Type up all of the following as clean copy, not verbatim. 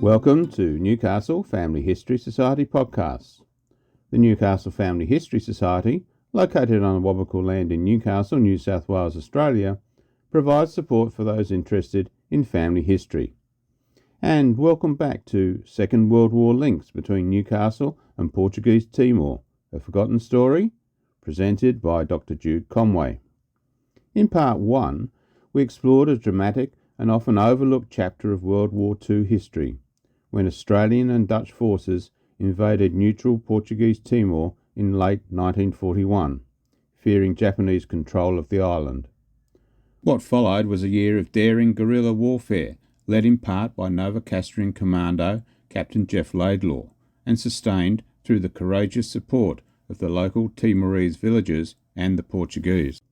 Welcome to Newcastle Family History Society podcast. The Newcastle Family History Society, located on the Wabakal land in Newcastle, New South Wales, Australia, provides support for those interested in family history. And welcome back to Second World War links between Newcastle and Portuguese Timor, a forgotten story, presented by Dr Jude Conway. In part 1, we explored a dramatic and often overlooked chapter of World War II history, when Australian and Dutch forces invaded neutral Portuguese Timor in late 1941, fearing Japanese control of the island. What followed was a year of daring guerrilla warfare, led in part by Novocastrian Commando Captain Jeff Laidlaw, and sustained through the courageous support of the local Timorese villagers and the Portuguese.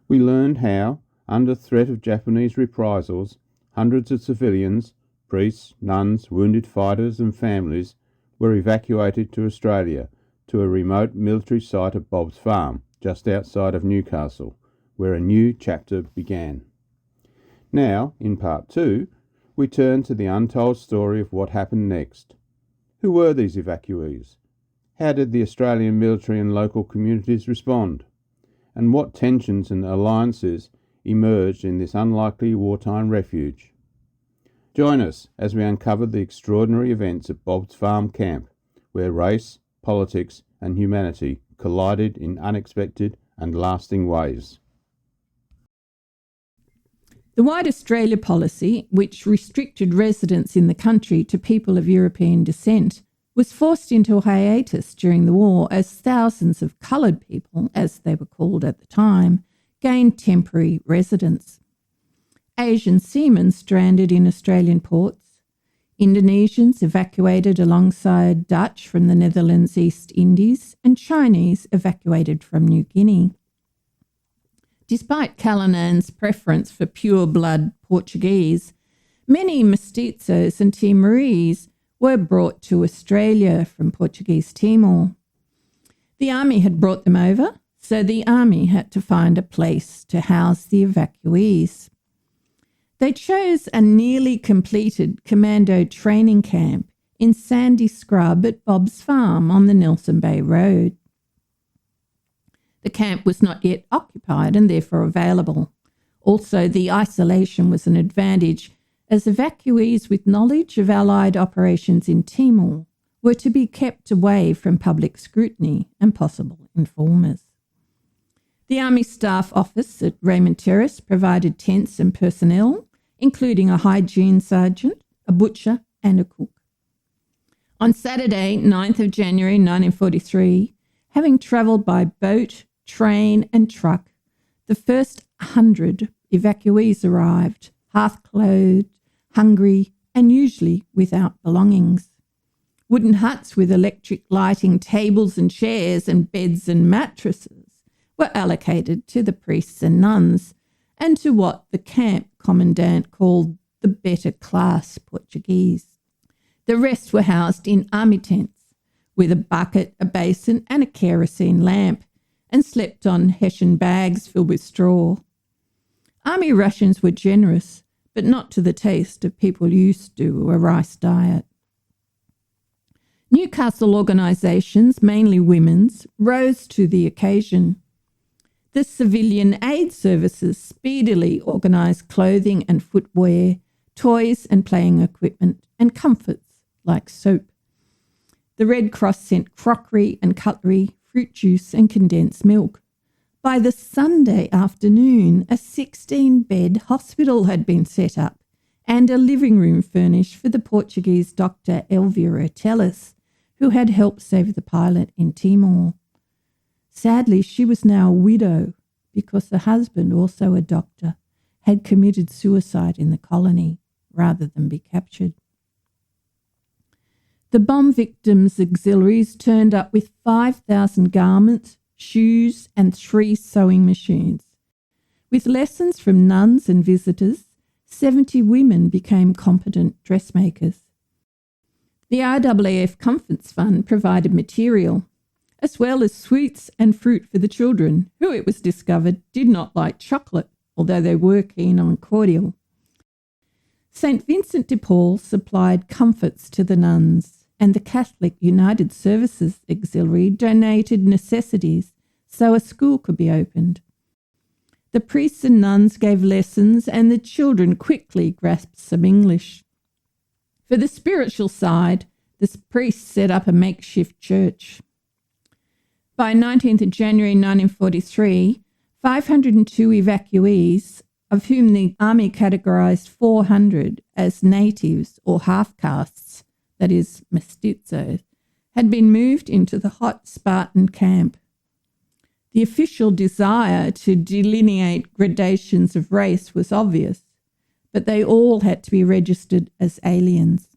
We learned how, under threat of Japanese reprisals, hundreds of civilians, priests, nuns, wounded fighters and families were evacuated to Australia, to a remote military site at Bob's Farm, just outside of Newcastle, where a new chapter began. Now, in part 2, we turn to the untold story of what happened next. Who were these evacuees? How did the Australian military and local communities respond? And what tensions and alliances emerged in this unlikely wartime refuge? Join us as we uncover the extraordinary events at Bob's Farm camp, where race, politics and humanity collided in unexpected and lasting ways. The White Australia policy, which restricted residence in the country to people of European descent, was forced into a hiatus during the war as thousands of coloured people, as they were called at the time, gained temporary residence. Asian seamen stranded in Australian ports, Indonesians evacuated alongside Dutch from the Netherlands East Indies, and Chinese evacuated from New Guinea. Despite Callinan's preference for pure-blood Portuguese, many mestizos and Timorese were brought to Australia from Portuguese Timor. The army had brought them over, so the army had to find a place to house the evacuees. They chose a nearly completed commando training camp in sandy scrub at Bob's Farm on the Nelson Bay Road. The camp was not yet occupied and therefore available. Also, the isolation was an advantage, as evacuees with knowledge of Allied operations in Timor were to be kept away from public scrutiny and possible informers. The Army Staff Office at Raymond Terrace provided tents and personnel, including a hygiene sergeant, a butcher and a cook. On Saturday, 9th of January 1943, having travelled by boat, train and truck, the first 100 evacuees arrived, half-clothed, hungry and usually without belongings. Wooden huts with electric lighting, tables and chairs and beds and mattresses were allocated to the priests and nuns and to what the camp commandant called the better class Portuguese. The rest were housed in army tents with a bucket, a basin and a kerosene lamp, and slept on Hessian bags filled with straw. Army rations were generous, but not to the taste of people used to a rice diet. Newcastle organisations, mainly women's, rose to the occasion. The civilian aid services speedily organised clothing and footwear, toys and playing equipment, and comforts like soap. The Red Cross sent crockery and cutlery, fruit juice and condensed milk. By the Sunday afternoon, a 16-bed hospital had been set up and a living room furnished for the Portuguese doctor Elvira Teles, who had helped save the pilot in Timor. Sadly, she was now a widow because the husband, also a doctor, had committed suicide in the colony rather than be captured. The bomb victims' auxiliaries turned up with 5,000 garments, shoes and 3 sewing machines. With lessons from nuns and visitors, 70 women became competent dressmakers. The RAAF Comforts Fund provided material, as well as sweets and fruit for the children, who, it was discovered, did not like chocolate, although they were keen on cordial. St. Vincent de Paul supplied comforts to the nuns, and the Catholic United Services Auxiliary donated necessities so a school could be opened. The priests and nuns gave lessons, and the children quickly grasped some English. For the spiritual side, the priests set up a makeshift church. By 19th of January 1943, 502 evacuees, of whom the army categorised 400 as natives or half-castes, that is, mestizos, had been moved into the hot Spartan camp. The official desire to delineate gradations of race was obvious, but they all had to be registered as aliens.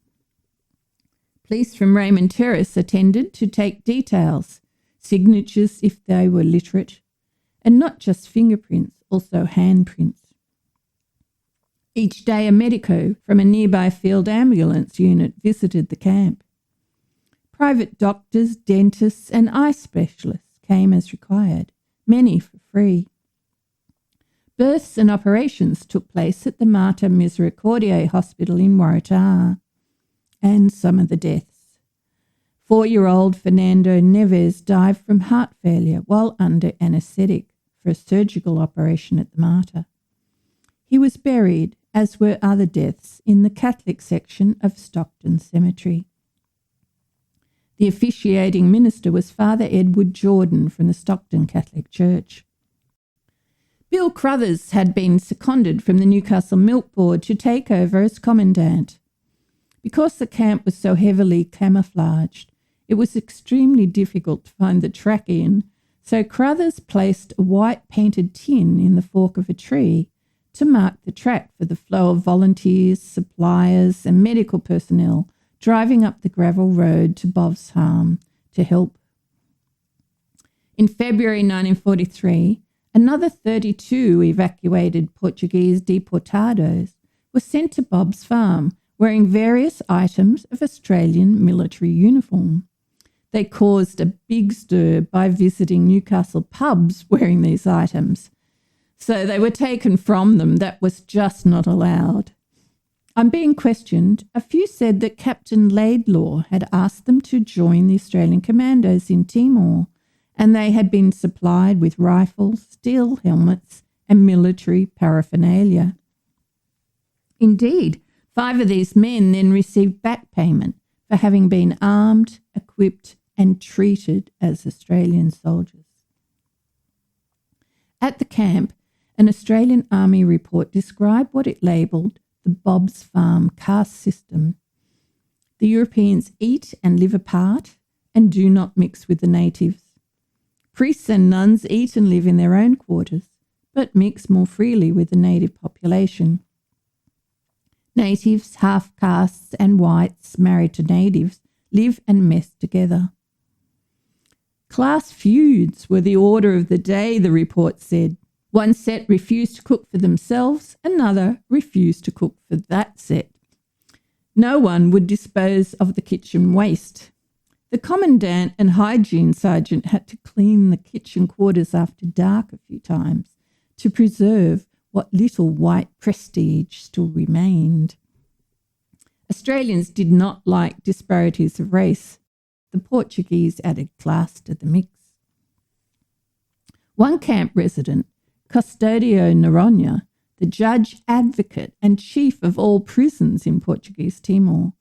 Police from Raymond Terrace attended to take details, signatures if they were literate, and not just fingerprints, also handprints. Each day a medico from a nearby field ambulance unit visited the camp. Private doctors, dentists and eye specialists came as required, many for free. Births and operations took place at the Mater Misericordiae Hospital in Waratah, and some of the deaths. 4-year-old Fernando Neves died from heart failure while under anaesthetic for a surgical operation at the Mater. He was buried, as were other deaths, in the Catholic section of Stockton Cemetery. The officiating minister was Father Edward Jordan from the Stockton Catholic Church. Bill Crothers had been seconded from the Newcastle Milk Board to take over as commandant. Because the camp was so heavily camouflaged, it was extremely difficult to find the track in, so Crothers placed a white painted tin in the fork of a tree to mark the track for the flow of volunteers, suppliers and medical personnel driving up the gravel road to Bov's Farm to help. In February 1943, another 32 evacuated Portuguese deportados were sent to Bob's Farm wearing various items of Australian military uniform. They caused a big stir by visiting Newcastle pubs wearing these items, so they were taken from them. That was just not allowed. On being questioned, a few said that Captain Laidlaw had asked them to join the Australian commandos in Timor, and they had been supplied with rifles, steel helmets, and military paraphernalia. Indeed, 5 of these men then received back payment for having been armed, equipped, and treated as Australian soldiers. At the camp, an Australian Army report described what it labelled the Bob's Farm caste system. The Europeans eat and live apart and do not mix with the natives. Priests and nuns eat and live in their own quarters, but mix more freely with the native population. Natives, half-castes and whites married to natives live and mess together. Class feuds were the order of the day, the report said. One set refused to cook for themselves, another refused to cook for that set. No one would dispose of the kitchen waste. The commandant and hygiene sergeant had to clean the kitchen quarters after dark a few times to preserve what little white prestige still remained. Australians did not like disparities of race. The Portuguese added class to the mix. One camp resident, Custodio Noronha, the judge, advocate and chief of all prisons in Portuguese Timor,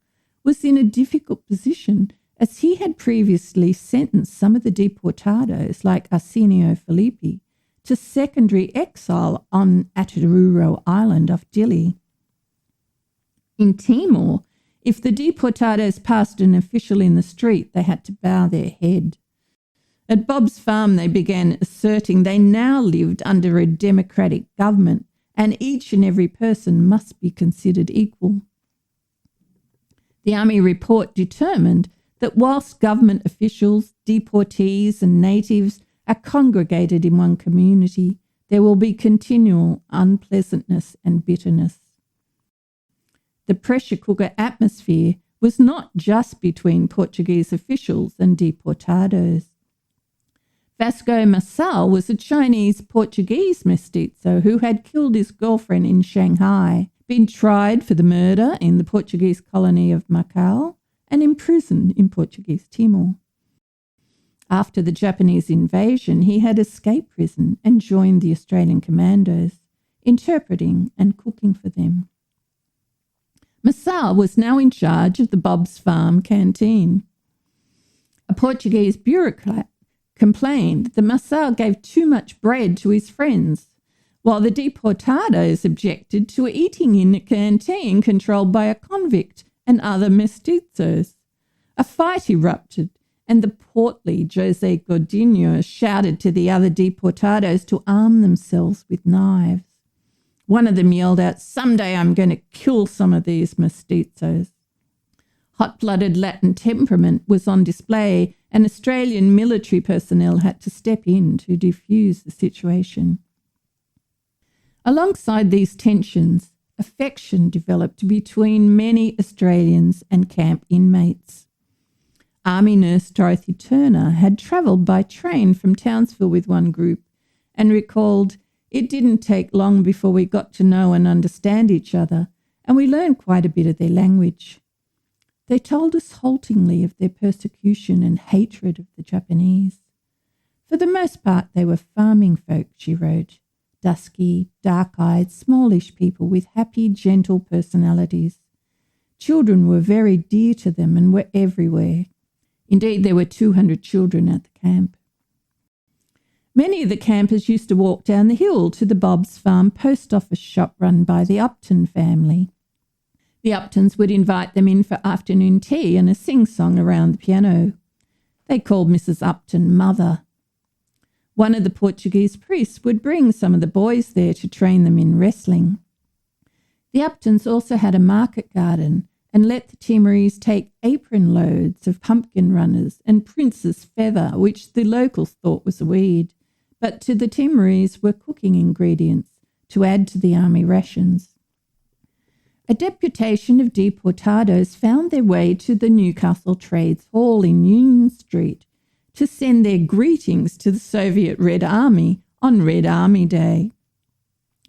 was in a difficult position as he had previously sentenced some of the deportados, like Arsenio Felipe, to secondary exile on Ataruro Island off Dili. In Timor, if the deportados passed an official in the street, they had to bow their head. At Bob's Farm, they began asserting they now lived under a democratic government and each and every person must be considered equal. The Army report determined that whilst government officials, deportees and natives are congregated in one community, there will be continual unpleasantness and bitterness. The pressure cooker atmosphere was not just between Portuguese officials and deportados. Vasco Massal was a Chinese-Portuguese mestizo who had killed his girlfriend in Shanghai been tried for the murder in the Portuguese colony of Macau, and imprisoned in Portuguese Timor. After the Japanese invasion, he had escaped prison and joined the Australian commandos, interpreting and cooking for them. Masao was now in charge of the Bob's Farm canteen. A Portuguese bureaucrat complained that Masao gave too much bread to his friends, while the deportados objected to eating in a canteen controlled by a convict and other mestizos. A fight erupted, and the portly José Godinho shouted to the other deportados to arm themselves with knives. One of them yelled out, "Someday I'm going to kill some of these mestizos." Hot-blooded Latin temperament was on display, and Australian military personnel had to step in to defuse the situation. Alongside these tensions, affection developed between many Australians and camp inmates. Army nurse Dorothy Turner had travelled by train from Townsville with one group and recalled, "It didn't take long before we got to know and understand each other, and we learned quite a bit of their language. They told us haltingly of their persecution and hatred of the Japanese. For the most part, they were farming folk," she wrote, dusky, dark-eyed, smallish people with happy, gentle personalities. Children were very dear to them and were everywhere. Indeed, there were 200 children at the camp. Many of the campers used to walk down the hill to the Bob's Farm post office shop run by the Upton family. The Uptons would invite them in for afternoon tea and a sing-song around the piano. They called Mrs. Upton Mother. One of the Portuguese priests would bring some of the boys there to train them in wrestling. The Uptons also had a market garden and let the Timorese take apron loads of pumpkin runners and prince's feather, which the locals thought was a weed, but to the Timorese were cooking ingredients to add to the army rations. A deputation of deportados found their way to the Newcastle Trades Hall in Union Street to send their greetings to the Soviet Red Army on Red Army Day.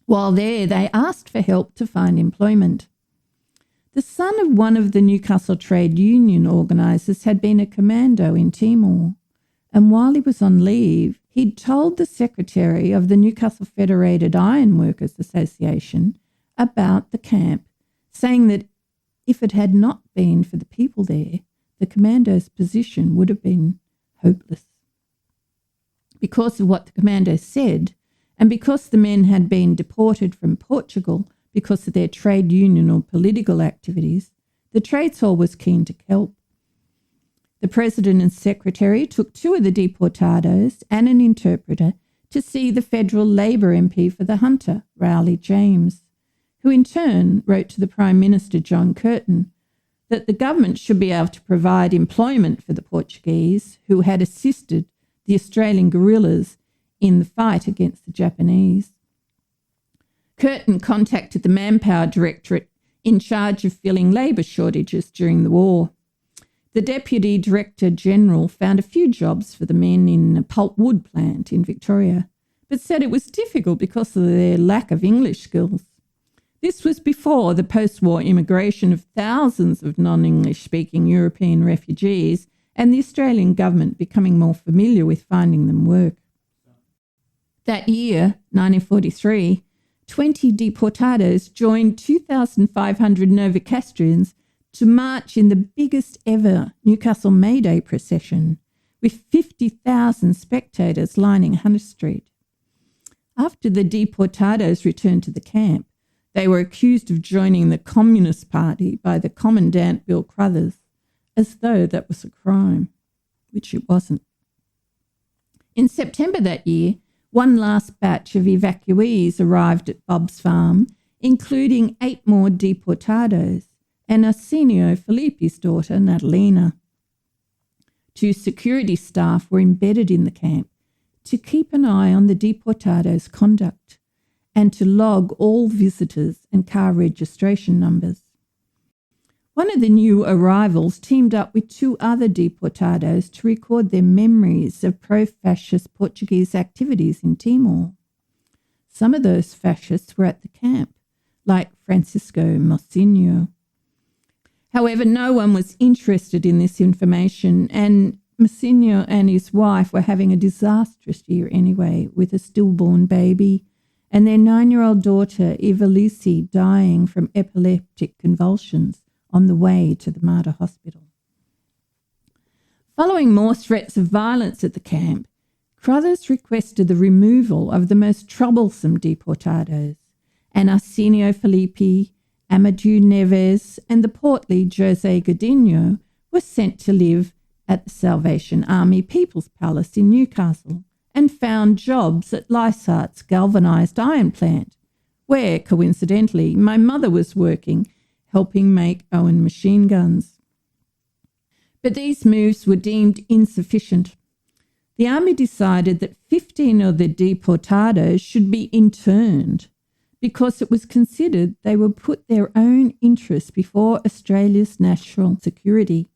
While there, they asked for help to find employment. The son of one of the Newcastle Trade Union organisers had been a commando in Timor, and while he was on leave, he'd told the secretary of the Newcastle Federated Ironworkers Association about the camp, saying that if it had not been for the people there, the commando's position would have been hopeless. Because of what the commando said, and because the men had been deported from Portugal because of their trade union or political activities, the Trades Hall was keen to help. The president and secretary took two of the deportados and an interpreter to see the federal Labor MP for the Hunter, Rowley James, who in turn wrote to the Prime Minister John Curtin that the government should be able to provide employment for the Portuguese who had assisted the Australian guerrillas in the fight against the Japanese. Curtin contacted the Manpower Directorate in charge of filling labour shortages during the war. The Deputy Director General found a few jobs for the men in a pulp wood plant in Victoria, but said it was difficult because of their lack of English skills. This was before the post-war immigration of thousands of non-English-speaking European refugees and the Australian government becoming more familiar with finding them work. That year, 1943, 20 deportados joined 2,500 Novocastrians to march in the biggest ever Newcastle May Day procession, with 50,000 spectators lining Hunter Street. After the deportados returned to the camp, they were accused of joining the Communist Party by the Commandant Bill Crothers, as though that was a crime, which it wasn't. In September that year, one last batch of evacuees arrived at Bob's Farm, including 8 more deportados and Arsenio Filippi's daughter, Natalina. 2 security staff were embedded in the camp to keep an eye on the deportados' conduct and to log all visitors and car registration numbers. One of the new arrivals teamed up with 2 other deportados to record their memories of pro-fascist Portuguese activities in Timor. Some of those fascists were at the camp, like Francisco Mocinho. However, no one was interested in this information, and Mocinho and his wife were having a disastrous year anyway, with a stillborn baby and their 9-year-old daughter, Evelise, dying from epileptic convulsions on the way to the Mater Hospital. Following more threats of violence at the camp, Crothers requested the removal of the most troublesome deportados, and Arsenio Felipe, Amadeu Neves, and the portly José Godinho were sent to live at the Salvation Army People's Palace in Newcastle and found jobs at Lysart's galvanised iron plant, where, coincidentally, my mother was working, helping make Owen machine guns. But these moves were deemed insufficient. The army decided that 15 of the deportados should be interned because it was considered they would put their own interests before Australia's national security.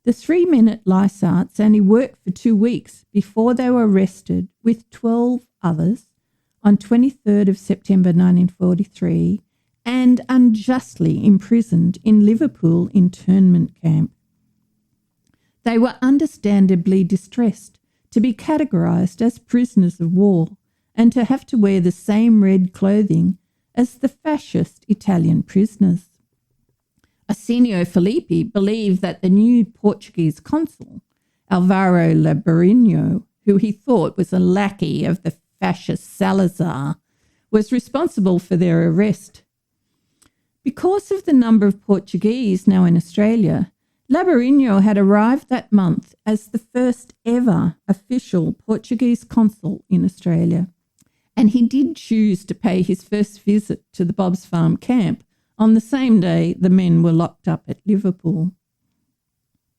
The 3 men at Lysart's only worked for 2 weeks before they were arrested with 12 others on 23rd of September 1943 and unjustly imprisoned in Liverpool internment camp. They were understandably distressed to be categorised as prisoners of war and to have to wear the same red clothing as the fascist Italian prisoners. Arsenio Felipe believed that the new Portuguese consul, Alvaro Labarino, who he thought was a lackey of the fascist Salazar, was responsible for their arrest. Because of the number of Portuguese now in Australia, Labarino had arrived that month as the first ever official Portuguese consul in Australia, and he did choose to pay his first visit to the Bob's Farm camp on the same day the men were locked up at Liverpool.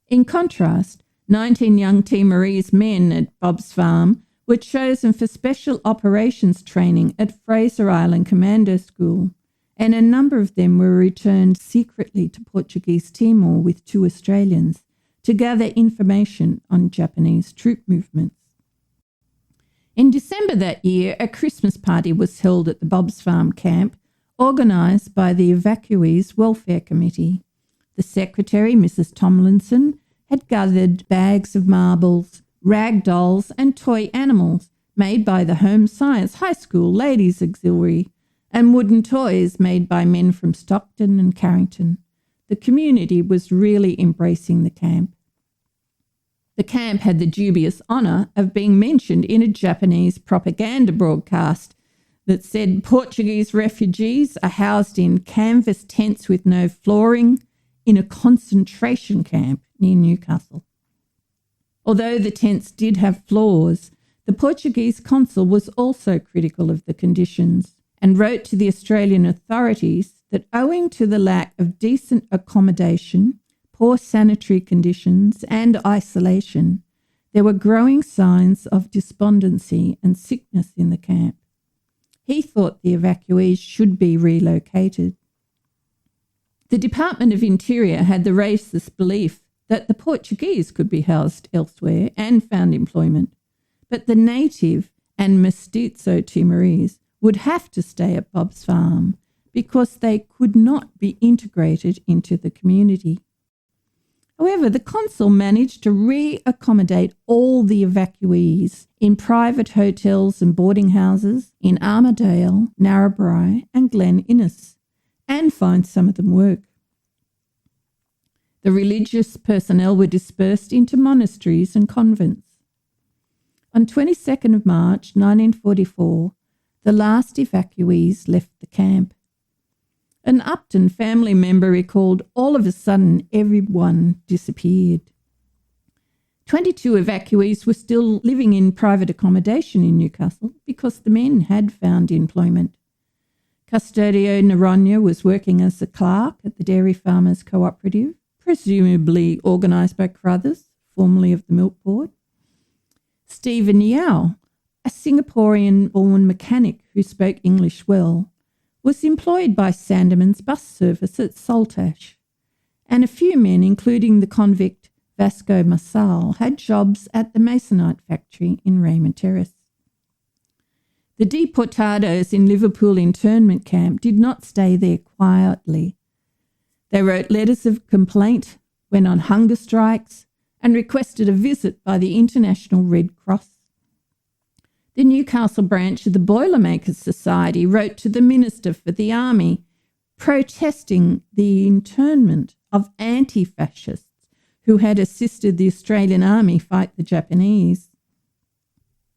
In contrast, 19 young Timorese men at Bob's Farm were chosen for special operations training at Fraser Island Commando School, and a number of them were returned secretly to Portuguese Timor with 2 Australians to gather information on Japanese troop movements. In December that year, a Christmas party was held at the Bob's Farm camp, organised by the Evacuees Welfare Committee. The secretary, Mrs. Tomlinson, had gathered bags of marbles, rag dolls and toy animals made by the Home Science High School Ladies Auxiliary and wooden toys made by men from Stockton and Carrington. The community was really embracing the camp. The camp had the dubious honour of being mentioned in a Japanese propaganda broadcast that said Portuguese refugees are housed in canvas tents with no flooring in a concentration camp near Newcastle. Although the tents did have floors, the Portuguese consul was also critical of the conditions and wrote to the Australian authorities that owing to the lack of decent accommodation, poor sanitary conditions and isolation, there were growing signs of despondency and sickness in the camp. He thought the evacuees should be relocated. The Department of Interior had the racist belief that the Portuguese could be housed elsewhere and found employment, but the native and mestizo Timorese would have to stay at Bob's Farm because they could not be integrated into the community. However, the consul managed to re-accommodate all the evacuees in private hotels and boarding houses in Armadale, Narrabri and Glen Innes, and find some of them work. The religious personnel were dispersed into monasteries and convents. On 22nd of March 1944, the last evacuees left the camp. An Upton family member recalled, all of a sudden everyone disappeared. 22 evacuees were still living in private accommodation in Newcastle because the men had found employment. Custodio Naronia was working as a clerk at the Dairy Farmers Cooperative, presumably organised by Crothers, formerly of the Milk Board. Stephen Yao, a Singaporean-born mechanic who spoke English well, was employed by Sandeman's bus service at Saltash, and a few men, including the convict Vasco Massal, had jobs at the Masonite factory in Raymond Terrace. The deportados in Liverpool internment camp did not stay there quietly. They wrote letters of complaint, went on hunger strikes, and requested a visit by the International Red Cross. The Newcastle branch of the Boilermakers Society wrote to the Minister for the Army, protesting the internment of anti-fascists who had assisted the Australian Army fight the Japanese.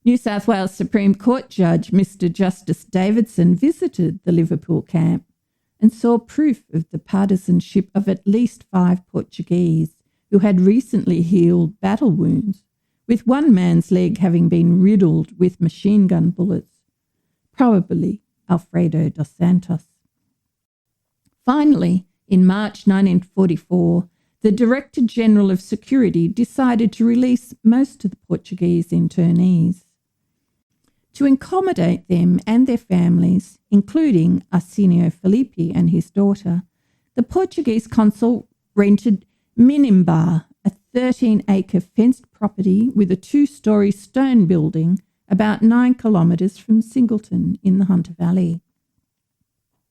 New South Wales Supreme Court Judge Mr. Justice Davidson visited the Liverpool camp and saw proof of the partisanship of at least 5 Portuguese who had recently healed battle wounds, with one man's leg having been riddled with machine gun bullets, probably Alfredo dos Santos. Finally, in March 1944, the Director General of Security decided to release most of the Portuguese internees. To accommodate them and their families, including Arsenio Felipe and his daughter, the Portuguese consul rented Minimbar, a 13-acre fenced property with a 2-storey stone building about 9 kilometres from Singleton in the Hunter Valley.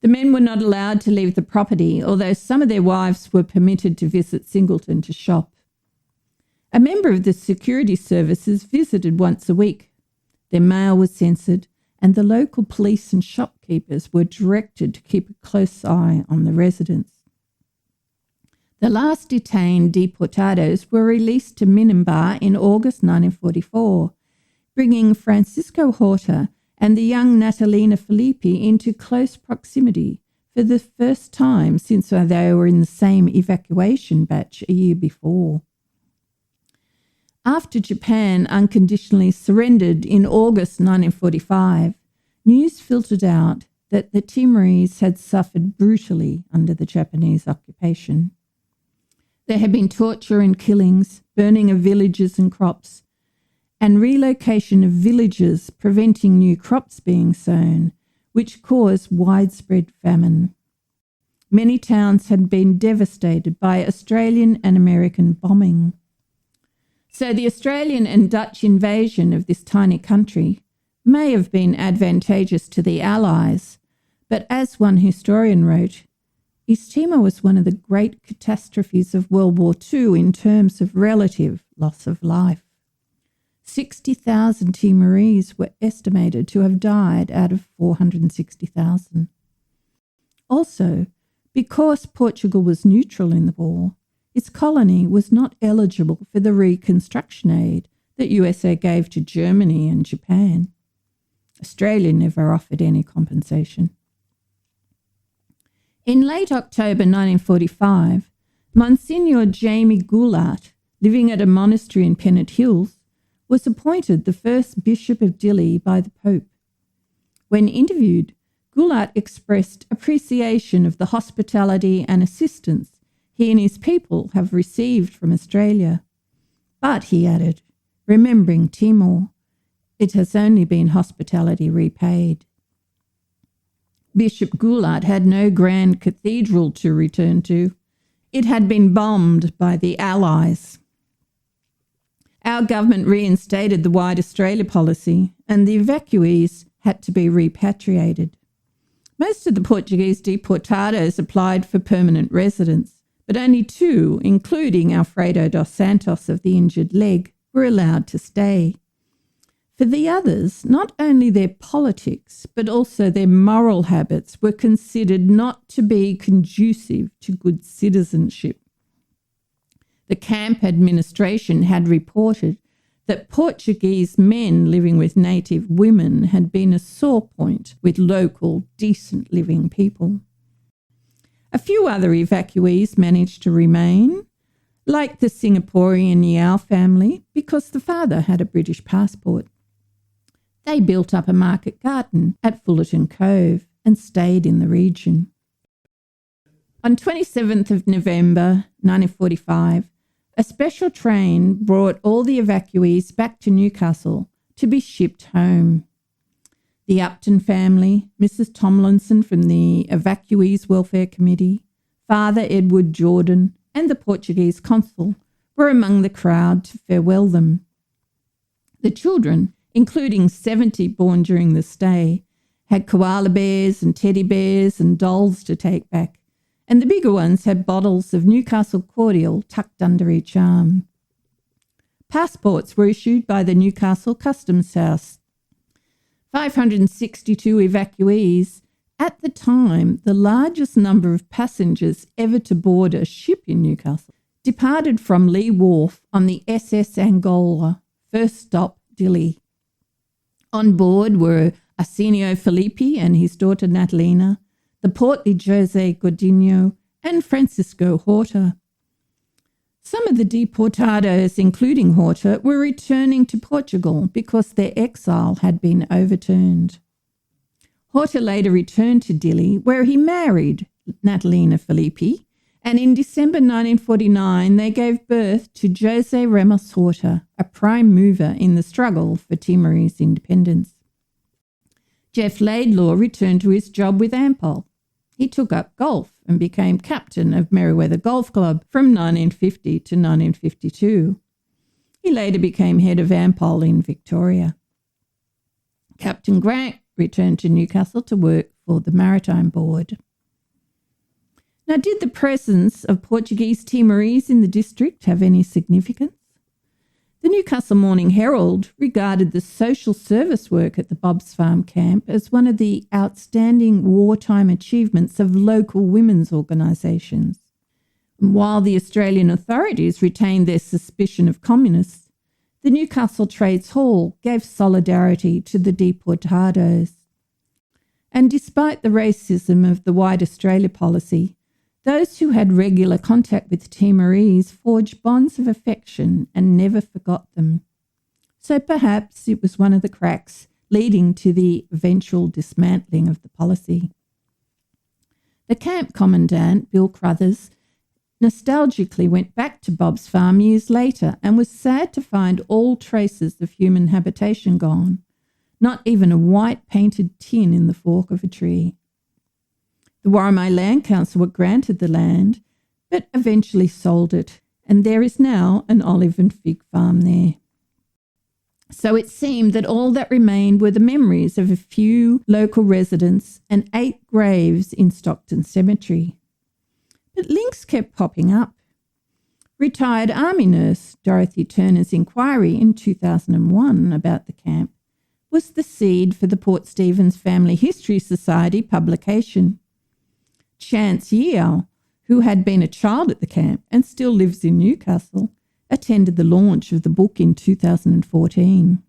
The men were not allowed to leave the property, although some of their wives were permitted to visit Singleton to shop. A member of the security services visited once a week. Their mail was censored, and the local police and shopkeepers were directed to keep a close eye on the residents. The last detained deportados were released to Minimbar in August 1944, bringing Francisco Horta and the young Natalina Felipe into close proximity for the first time since they were in the same evacuation batch a year before. After Japan unconditionally surrendered in August 1945, news filtered out that the Timorese had suffered brutally under the Japanese occupation. There had been torture and killings, burning of villages and crops, and relocation of villages preventing new crops being sown, which caused widespread famine. Many towns had been devastated by Australian and American bombing. So the Australian and Dutch invasion of this tiny country may have been advantageous to the Allies, but as one historian wrote, East Timor was one of the great catastrophes of World War II in terms of relative loss of life. 60,000 Timorese were estimated to have died out of 460,000. Also, because Portugal was neutral in the war, its colony was not eligible for the reconstruction aid that USA gave to Germany and Japan. Australia never offered any compensation. In late October 1945, Monsignor Jamie Goulart, living at a monastery in Pennant Hills, was appointed the first Bishop of Dili by the Pope. When interviewed, Goulart expressed appreciation of the hospitality and assistance he and his people have received from Australia. But, he added, remembering Timor, it has only been hospitality repaid. Bishop Goulart had no grand cathedral to return to. It had been bombed by the Allies. Our government reinstated the White Australia policy, and the evacuees had to be repatriated. Most of the Portuguese deportados applied for permanent residence, but only 2, including Alfredo dos Santos of the injured leg, were allowed to stay. For the others, not only their politics, but also their moral habits were considered not to be conducive to good citizenship. The camp administration had reported that Portuguese men living with native women had been a sore point with local, decent living people. A few other evacuees managed to remain, like the Singaporean Yao family, because the father had a British passport. They built up a market garden at Fullerton Cove and stayed in the region. On 27th of November 1945, a special train brought all the evacuees back to Newcastle to be shipped home. The Upton family, Mrs. Tomlinson from the Evacuees Welfare Committee, Father Edward Jordan, and the Portuguese consul were among the crowd to farewell them. The children, including 70 born during the stay, had koala bears and teddy bears and dolls to take back, and the bigger ones had bottles of Newcastle cordial tucked under each arm. Passports were issued by the Newcastle Customs House. 562 evacuees, at the time the largest number of passengers ever to board a ship in Newcastle, departed from Lee Wharf on the SS Angola, first stop Dili. On board were Arsenio Filippi and his daughter Natalina, the portly Jose Godinho, and Francisco Horta. Some of the deportados, including Horta, were returning to Portugal because their exile had been overturned. Horta later returned to Dili, where he married Natalina Filippi, and in December 1949 they gave birth to Jose Ramos Horta, a prime mover in the struggle for Timorese independence. Jeff Laidlaw returned to his job with Ampol. He took up golf and became captain of Merewether Golf Club from 1950 to 1952. He later became head of Ampol in Victoria. Captain Grant returned to Newcastle to work for the Maritime Board. Now, did the presence of Portuguese Timorese in the district have any significance? The Newcastle Morning Herald regarded the social service work at the Bob's Farm camp as one of the outstanding wartime achievements of local women's organisations. While the Australian authorities retained their suspicion of communists, the Newcastle Trades Hall gave solidarity to the deportados. And despite the racism of the White Australia policy, those who had regular contact with Timorese forged bonds of affection and never forgot them. So perhaps it was one of the cracks leading to the eventual dismantling of the policy. The camp commandant, Bill Crothers, nostalgically went back to Bob's Farm years later and was sad to find all traces of human habitation gone, not even a white painted tin in the fork of a tree. The Warramai Land Council were granted the land, but eventually sold it, and there is now an olive and fig farm there. So it seemed that all that remained were the memories of a few local residents and 8 graves in Stockton Cemetery. But links kept popping up. Retired Army nurse Dorothy Turner's inquiry in 2001 about the camp was the seed for the Port Stephens Family History Society publication. Chance Yeo, who had been a child at the camp and still lives in Newcastle, attended the launch of the book in 2014.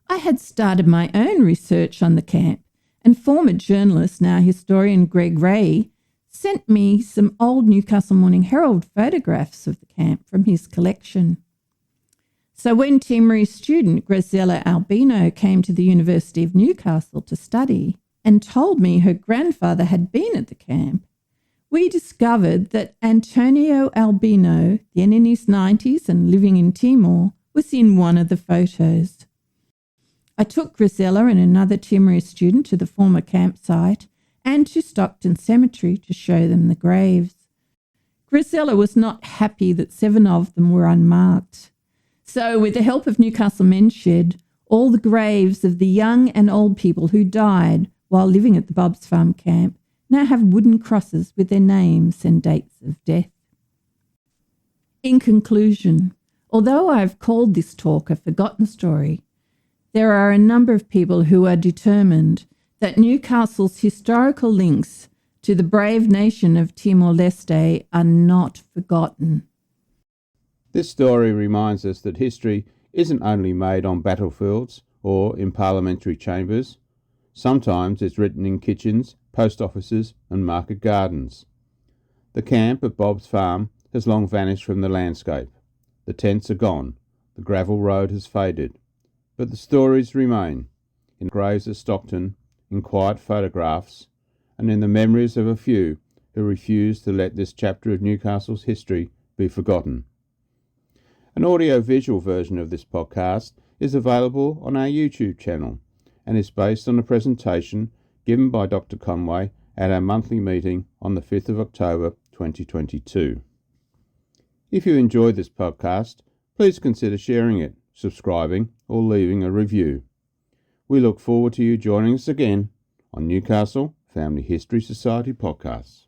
I had started my own research on the camp, and former journalist, now historian Greg Ray, sent me some old Newcastle Morning Herald photographs of the camp from his collection. So when Timorese student Graziella Albino came to the University of Newcastle to study and told me her grandfather had been at the camp, we discovered that Antonio Albino, then in his 90s and living in Timor, was in one of the photos. I took Graziella and another Timorese student to the former campsite and to Stockton Cemetery to show them the graves. Graziella was not happy that 7 of them were unmarked. So with the help of Newcastle Men's Shed, all the graves of the young and old people who died while living at the Bob's Farm camp now have wooden crosses with their names and dates of death. In conclusion, although I've called this talk a forgotten story, there are a number of people who are determined that Newcastle's historical links to the brave nation of Timor-Leste are not forgotten. This story reminds us that history isn't only made on battlefields or in parliamentary chambers. Sometimes it's written in kitchens, post offices and market gardens. The camp at Bob's Farm has long vanished from the landscape. The tents are gone, the gravel road has faded, but the stories remain in graves at Stockton, in quiet photographs, and in the memories of a few who refuse to let this chapter of Newcastle's history be forgotten. An audio-visual version of this podcast is available on our YouTube channel and is based on a presentation given by Dr Conway at our monthly meeting on the 5th of October 2022. If you enjoyed this podcast, please consider sharing it, subscribing, or leaving a review. We look forward to you joining us again on Newcastle Family History Society podcasts.